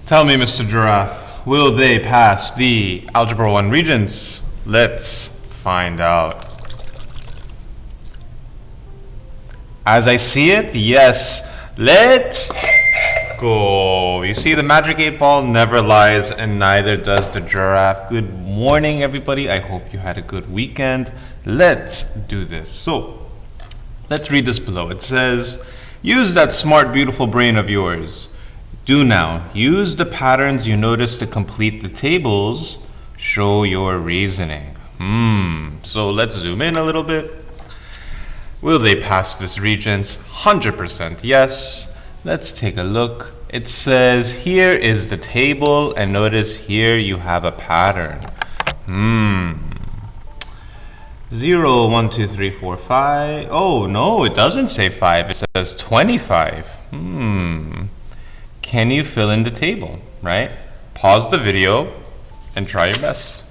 Tell me, Mr. Giraffe, will they pass the Algebra 1 Regents? Let's find out. As I see it, yes. Let's go. You see, the magic 8 ball never lies, and neither does the giraffe. Good morning, everybody. I hope you had a good weekend. Let's do this. So, let's read this below. It says, use that smart, beautiful brain of yours. Do now. Use the patterns you notice to complete the tables. Show your reasoning. So let's zoom in a little bit. Will they pass this Regents? 100% yes. Let's take a look. It says here is the table, and notice here you have a pattern. 0, 1, 2, 3, 4, 5. Oh no, it doesn't say 5. It says 25. Can you fill in the table, right? Pause the video and try your best.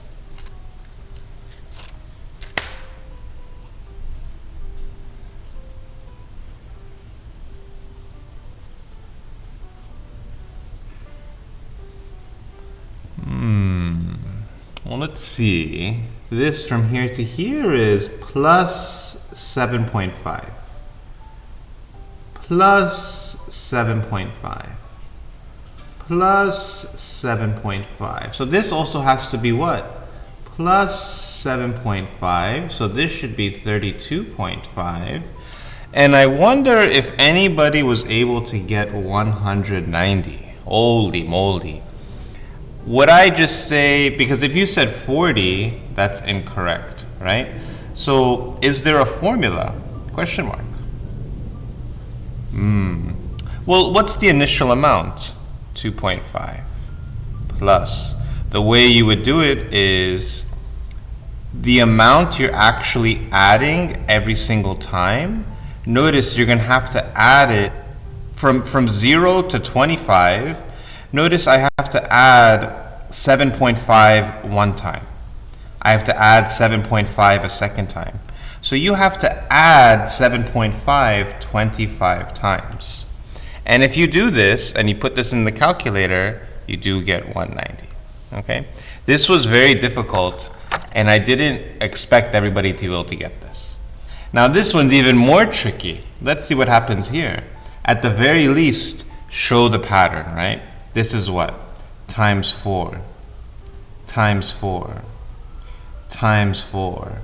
Well, let's see. This from here to here is plus 7.5. Plus 7.5. Plus 7.5. So this also has to be what? Plus 7.5. So this should be 32.5. And I wonder if anybody was able to get 190. Holy moly. Would I just say, because if you said 40, that's incorrect, right? So is there a formula? Question mark. Well, what's the initial amount? 2.5 plus. The way you would do it is the amount you're actually adding every single time. Notice you're going to have to add it from 0 to 25. Notice I have to add 7.5 one time. I have to add 7.5 a second time. So you have to add 7.5 25 times. And if you do this and you put this in the calculator, you do get 190. Okay? This was very difficult, and I didn't expect everybody to be able to get this. Now this one's even more tricky. Let's see what happens here. At the very least, show the pattern, right? This is what? Times 4. Times 4. Times 4.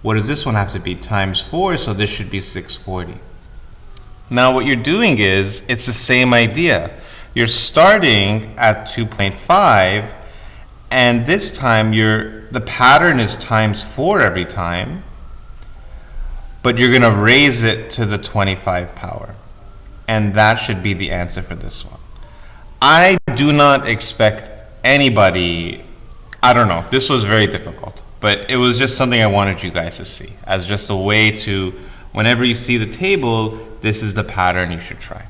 What does this one have to be? Times 4, so this should be 640. Now what you're doing is, it's the same idea. You're starting at 2.5, and this time the pattern is times 4 every time, but you're going to raise it to the 25 power. And that should be the answer for this one. I do not expect anybody, I don't know, this was very difficult, but it was just something I wanted you guys to see as just a way to, whenever you see the table, this is the pattern you should try.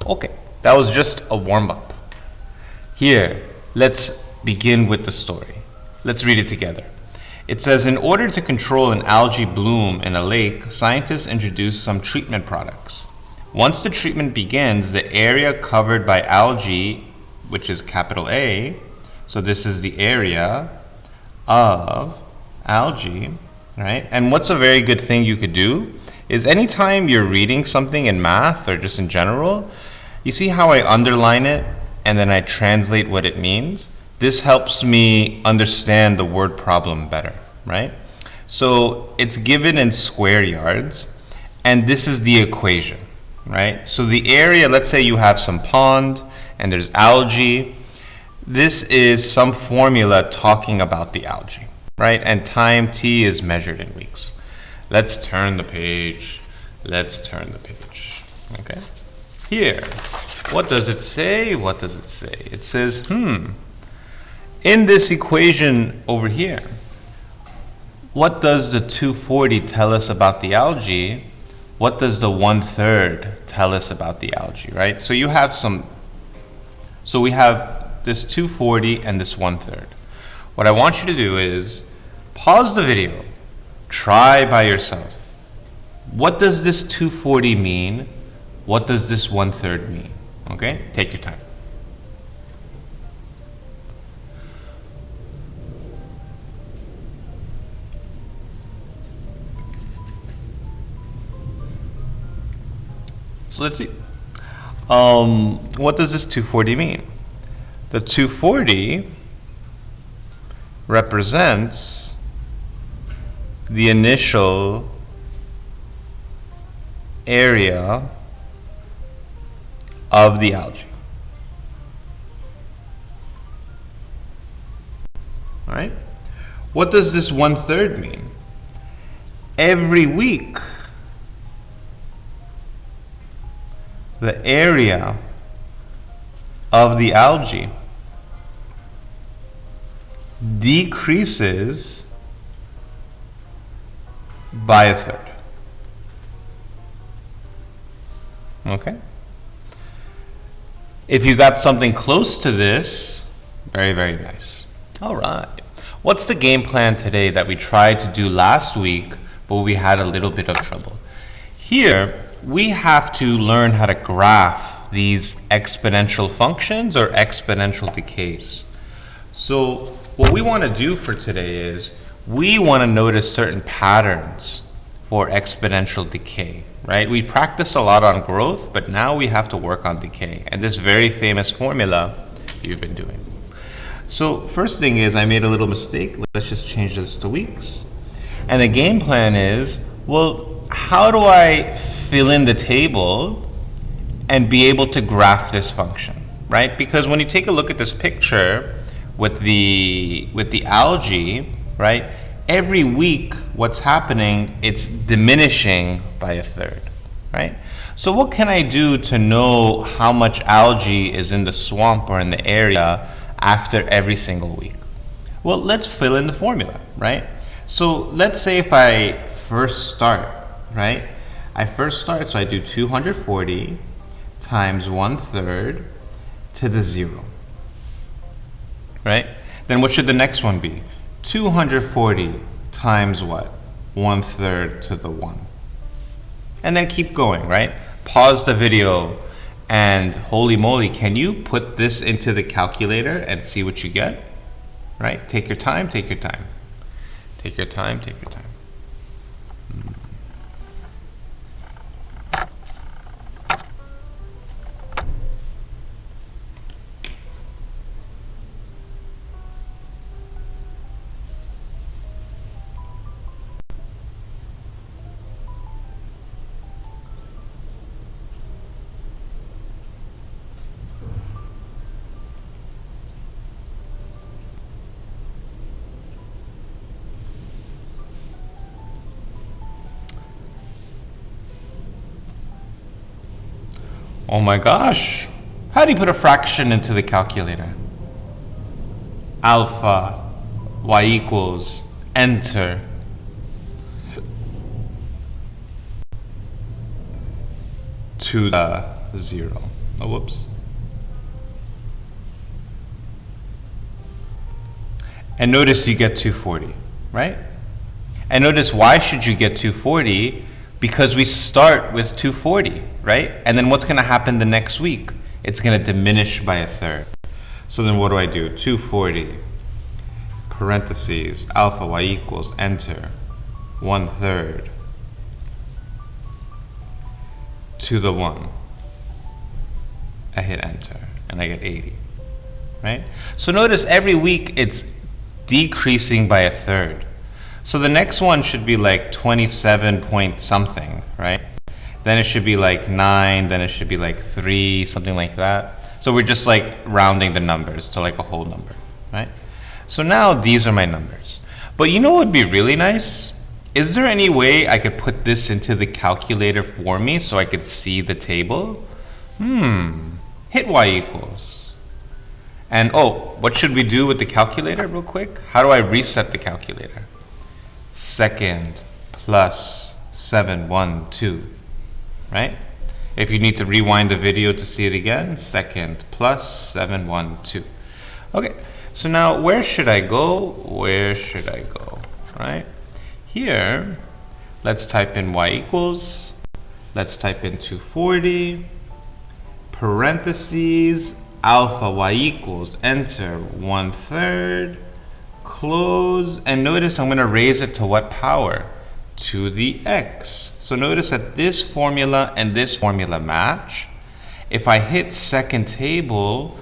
Okay, that was just a warm-up. Here, let's begin with the story. Let's read it together. It says, in order to control an algae bloom in a lake, scientists introduced some treatment products. Once the treatment begins, the area covered by algae, which is capital A, so this is the area of algae, right? And what's a very good thing you could do is anytime you're reading something in math or just in general, you see how I underline it and then I translate what it means? This helps me understand the word problem better, right? So it's given in square yards, and this is the equation, right? So the area, let's say you have some pond and there's algae. This is some formula talking about the algae, right? And time t is measured in weeks. Let's turn the page. Let's turn the page. Okay. Here, what does it say? What does it say? It says, in this equation over here, what does the 240 tell us about the algae? What does the 1/3 tell us about the algae, right? So you have so we have this 240 and this 1/3. What I want you to do is pause the video. Try by yourself. What does this 240 mean? What does this 1/3 mean? Okay, take your time. So let's see. What does this 240 mean? The 240 represents the initial area of the algae. All right? What does this 1/3 mean? Every week, the area of the algae decreases by 1/3. Okay? If you got something close to this, very, very nice. All right. What's the game plan today that we tried to do last week, but we had a little bit of trouble? Here, we have to learn how to graph these exponential functions or exponential decays. So what we want to do for today is we want to notice certain patterns for exponential decay, right? We practice a lot on growth, but now we have to work on decay and this very famous formula you've been doing. So first thing is I made a little mistake. Let's just change this to weeks. And the game plan is, well, how do I fill in the table and be able to graph this function, right? Because when you take a look at this picture with the algae, right? Every week, what's happening, it's diminishing by 1/3, right? So what can I do to know how much algae is in the swamp or in the area after every single week? Well, let's fill in the formula, right? So let's say if I first start, right? So I do 240 times 1/3 to the 0, right? Then what should the next one be? 240 times what? 1/3 to the 1. And then keep going, right? Pause the video and holy moly, can you put this into the calculator and see what you get? Right? Take your time, take your time. Take your time, take your time. Oh my gosh, how do you put a fraction into the calculator? Alpha, y equals, enter. To the 0. Oh, whoops. And notice you get 240, right? And notice why should you get 240? Because we start with 240, right? And then what's going to happen the next week? It's going to diminish by 1/3. So then what do I do? 240, parentheses, alpha y equals, enter, 1/3 to the 1. I hit enter and I get 80, right? So notice every week it's decreasing by 1/3. So the next one should be like 27 point something, right? Then it should be like 9, then it should be like 3, something like that. So we're just like rounding the numbers to like a whole number, right? So now these are my numbers. But you know what would be really nice? Is there any way I could put this into the calculator for me so I could see the table? Hit y equals. And oh, what should we do with the calculator real quick? How do I reset the calculator? Second plus 712, right? If you need to rewind the video to see it again, second plus 712. Okay, so now where should I go? Where should I go, right? Here, let's type in y equals, let's type in 240, parentheses, alpha y equals, enter, 1/3, close, and notice I'm going to raise it to what power? to the x. So notice that this formula and this formula match. If I hit second table,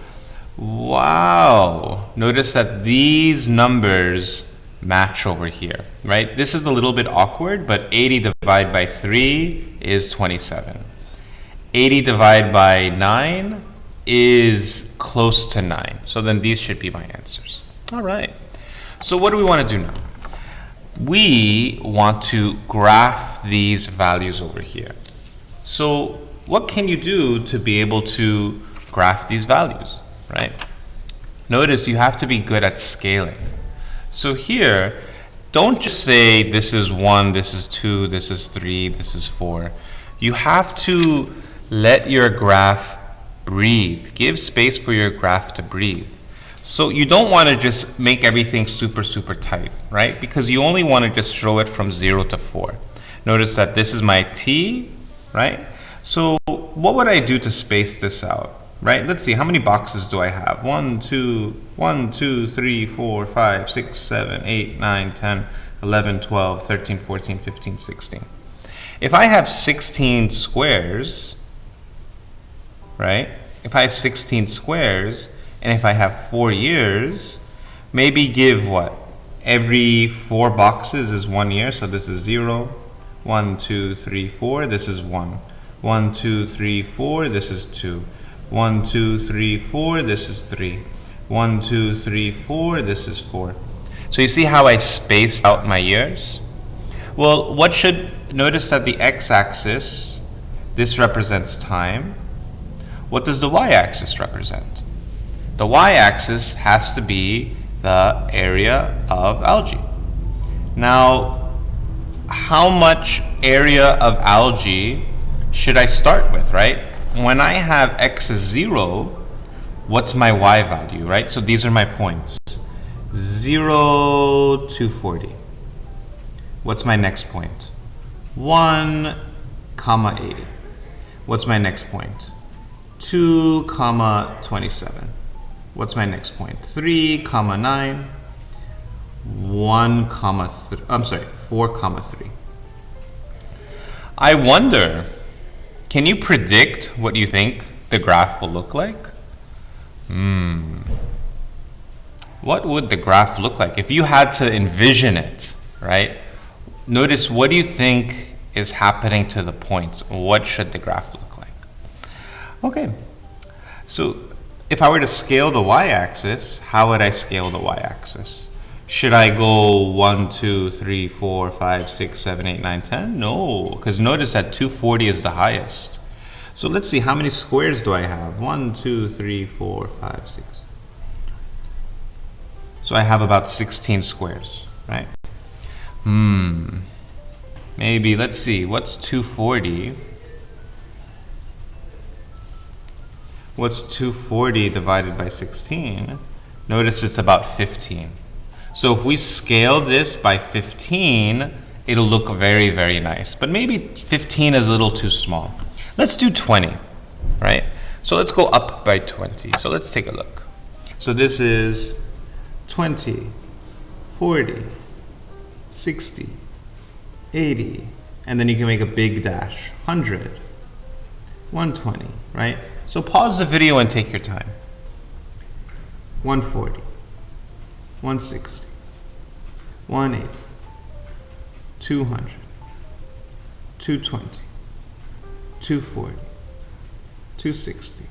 wow, notice that these numbers match over here, right? This is a little bit awkward, but 80 divided by 3 is 27. 80 divided by 9 is close to 9. So then these should be my answers. All right. So what do we want to do now? We want to graph these values over here. So what can you do to be able to graph these values, right? Notice you have to be good at scaling. So here, don't just say this is 1, this is 2, this is 3, this is 4. You have to let your graph breathe. Give space for your graph to breathe. So you don't want to just make everything super, super tight, right? Because you only want to just show it from 0 to 4. Notice that this is my t, right? So what would I do to space this out? Right? Let's see, how many boxes do I have? 1, 2, 3, 4, 5, 6, 7, 8, 9, 10, 11, 12, 13, 14, 15, 16. If I have 16 squares, right? If I have 16 squares, and if I have 4 years, maybe give what? Every 4 boxes is 1 year, so this is 0. 1, 2, 3, 4, this is 1. 1, 2, 3, 4, this is 2. 1, 2, 3, 4, this is 3. 1, 2, 3, 4, this is 4. So you see how I spaced out my years? Well, notice that the x-axis, this represents time. What does the y-axis represent? The y-axis has to be the area of algae. Now, how much area of algae should I start with, right? When I have x is 0, what's my y value, right? So these are my points. 0 to 40. What's my next point? 1, comma 80. What's my next point? 2, comma 27. What's my next point? 3, comma 9. 1, comma 4, comma 3. I wonder, can you predict what you think the graph will look like? What would the graph look like if you had to envision it, right? Notice, what do you think is happening to the points? What should the graph look like? Okay, so if I were to scale the y-axis, how would I scale the y-axis? Should I go 1, 2, 3, 4, 5, 6, 7, 8, 9, 10? No, because notice that 240 is the highest. So let's see, how many squares do I have? 1, 2, 3, 4, 5, 6. So I have about 16 squares, right? Maybe, let's see, what's 240? What's 240 divided by 16? Notice it's about 15. So if we scale this by 15, it'll look very, very nice. But maybe 15 is a little too small. Let's do 20, right? So let's go up by 20. So let's take a look. So this is 20, 40, 60, 80, and then you can make a big dash, 100, 120, right? So pause the video and take your time. 140. 160, 180, 200, 220, 240, 260.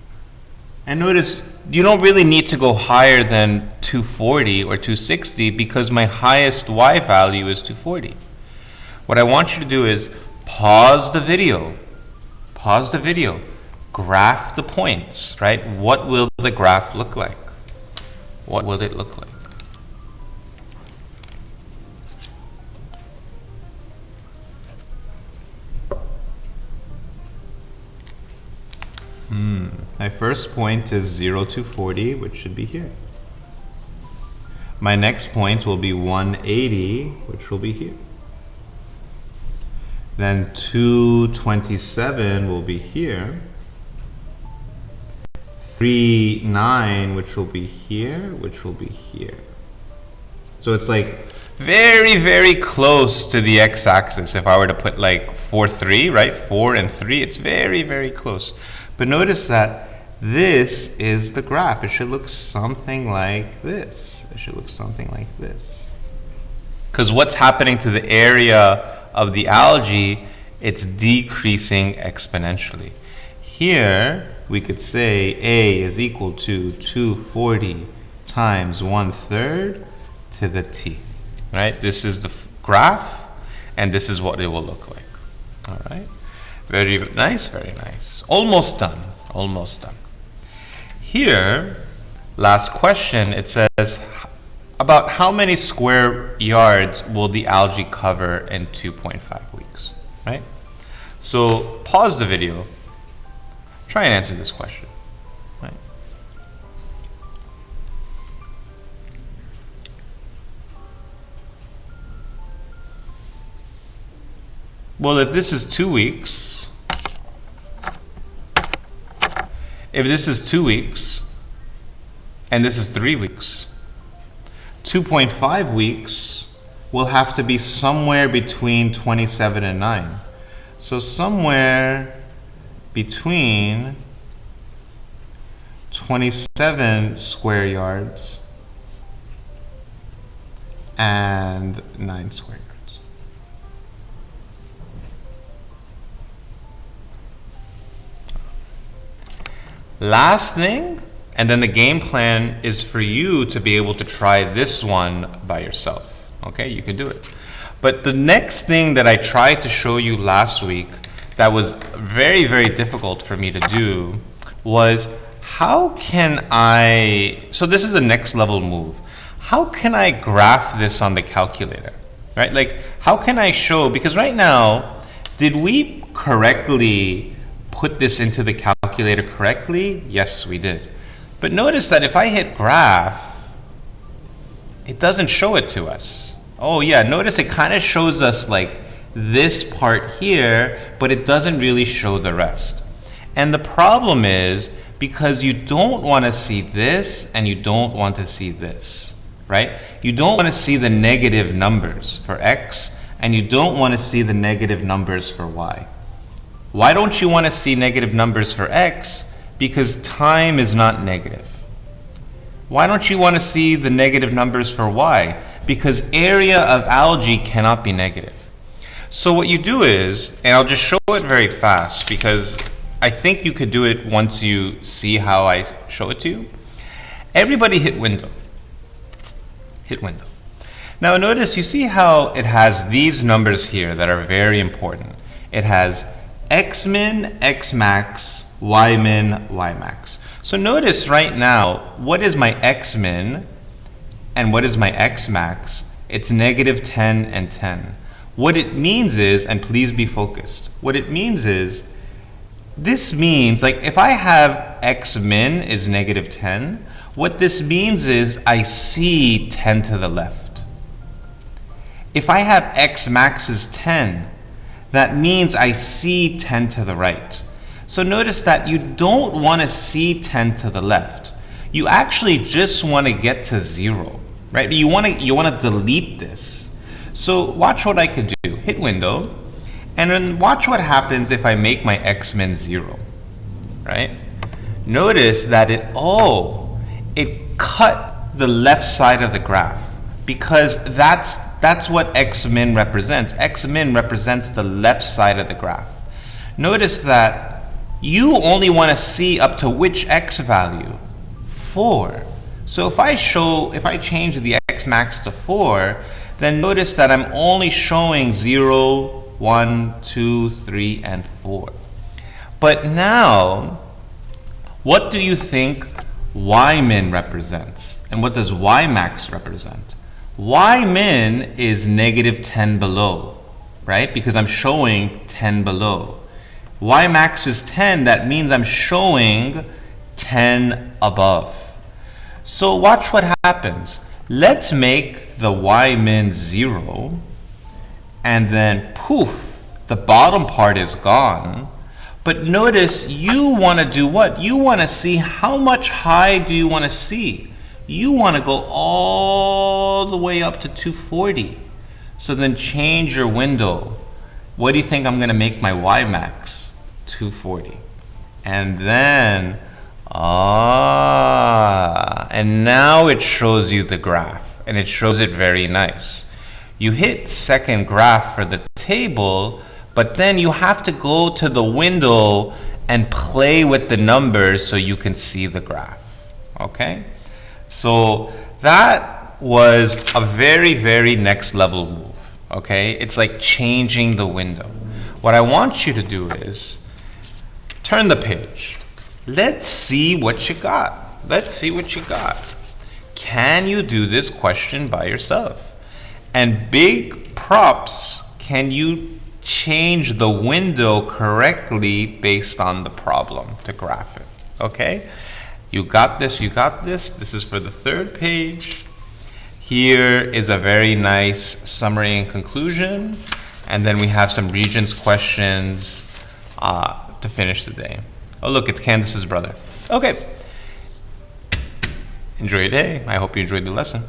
And notice, you don't really need to go higher than 240 or 260 because my highest y value is 240. What I want you to do is pause the video, graph the points, right? What will the graph look like? What will it look like? My first point is 0 to 40, which should be here. My next point will be 180, which will be here. Then 227 will be here. 39, which will be here, which will be here. So it's like very, very close to the x-axis. If I were to put like 4, 3, right? 4 and 3, it's very, very close. But notice that this is the graph. It should look something like this. It should look something like this. Because what's happening to the area of the algae, it's decreasing exponentially. Here, we could say A is equal to 240 times 1/3 to the t. Right? This is the graph, and this is what it will look like. All right? Very nice, very nice. Almost done, almost done. Here, last question, it says, about how many square yards will the algae cover in 2.5 weeks, right? So pause the video, try and answer this question, right? Well, if this is 2 weeks, and this is 3 weeks, 2.5 weeks will have to be somewhere between 27 and 9. So somewhere between 27 square yards and 9 square yards. Last thing, and then the game plan is for you to be able to try this one by yourself. Okay, you can do it. But the next thing that I tried to show you last week that was very, very difficult for me to do was how can I, so this is the next level move. How can I graph this on the calculator, right? Like, how can I show, because right now, did we correctly put this into the calculator correctly? Yes, we did. But notice that if I hit graph, it doesn't show it to us. Oh yeah, notice it kind of shows us like this part here, but it doesn't really show the rest. And the problem is because you don't want to see this and you don't want to see this, right? You don't want to see the negative numbers for x and you don't want to see the negative numbers for y. Why don't you want to see negative numbers for x? Because time is not negative. Why don't you want to see the negative numbers for y? Because area of algae cannot be negative. So what you do is, and I'll just show it very fast because I think you could do it once you see how I show it to you. Everybody hit window. Hit window. Now notice, you see how it has these numbers here that are very important. It has x-min, x-max, y-min, y-max. So notice right now, what is my x-min and what is my x-max? It's negative 10 and 10. What it means is, and please be focused, what it means is, this means, like if I have x-min is negative 10, what this means is I see 10 to the left. If I have x-max is 10, that means I see 10 to the right. So notice that you don't want to see 10 to the left. You actually just want to get to 0, right? You want to delete this. So watch what I could do. Hit window, and then watch what happens if I make my x-min 0, right? Notice that it cut the left side of the graph because that's what x-min represents. X-min represents the left side of the graph. Notice that you only want to see up to which x value? 4. So if I change the x max to 4, then notice that I'm only showing 0, 1, 2, 3, and 4. But now, what do you think y-min represents? And what does y-max represent? Y-min is negative 10 below, right? Because I'm showing 10 below. Y-max is 10, that means I'm showing 10 above. So watch what happens. Let's make the y-min 0, and then poof, the bottom part is gone. But notice you want to do what? You want to see how much high do you want to see? you want to go all the way up to 240. So then change your window. What do you think I'm going to make my Y max? 240. And then, and now it shows you the graph, and it shows it very nice. You hit second graph for the table, but then you have to go to the window and play with the numbers so you can see the graph, okay? So that was a very, very next level move, okay? It's like changing the window. What I want you to do is turn the page. Let's see what you got. Let's see what you got. Can you do this question by yourself? And big props, can you change the window correctly based on the problem to graph it? Okay? You got this, you got this. This is for the third page. Here is a very nice summary and conclusion. And then we have some Regents questions to finish the day. Oh, look, it's Candace's brother. Okay. Enjoy your day. I hope you enjoyed the lesson.